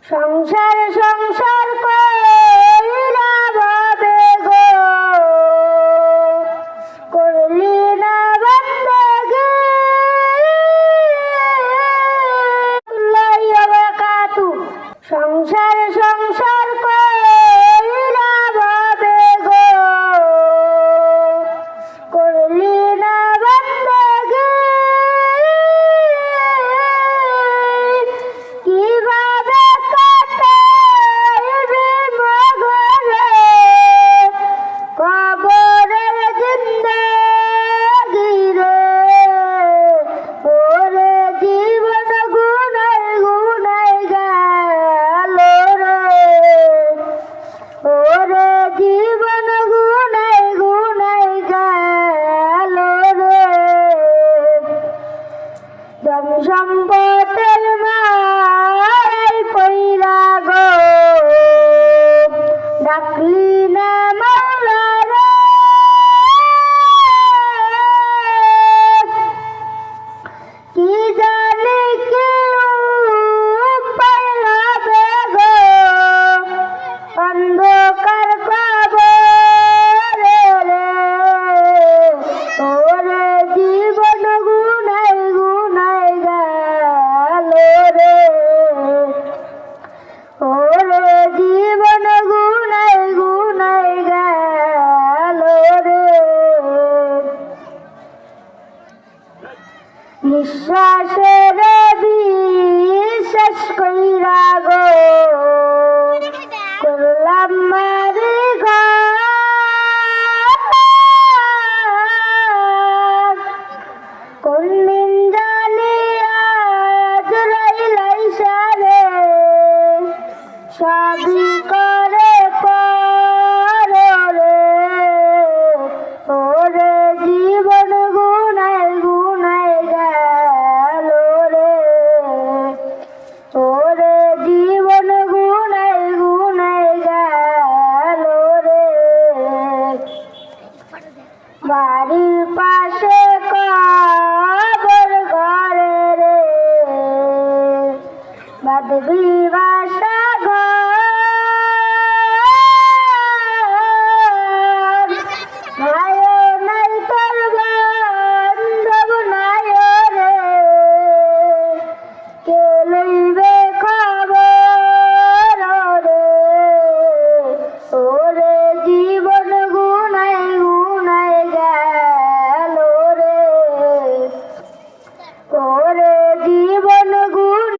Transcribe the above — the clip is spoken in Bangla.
সংসার সংসার কইরা ভাবে গো করলি না বন্দেগি তুল্লাহি বারাকাতু। সংসার সংসার কইরা ভাবে গো করলি না বন্দেগি কিভাবে কাটাইবে মগরে কবরের জিন্দেগি রে ওরে জীবন গুনায় গুনায় গেল রে ওরে জীবন গুনায় গুনায় গেল রে ধন সম্পদের মায় পইরা গো ডাকলি না মাওলা রে কি জানি কি উপায় হবে গো অন্ধকার কবরে রে ওরে জীবন গুনায় গুনায় গেল রে ওরে জীবন গুনায় গুনায় গেল রে নিঃশ্বাসের বিশ্বাস কইরা গো করলাম মারি ঘর কোন দিন জানি আজরাইল আইসা রে সবই করে পরে রে ওরে জীবন গুনায় গুনায় গেল রে ওরে জীবন গুনায় গুনায় গেল রে বাড়ির পাশে কবর ঘরে রে বাঁধবি বাসা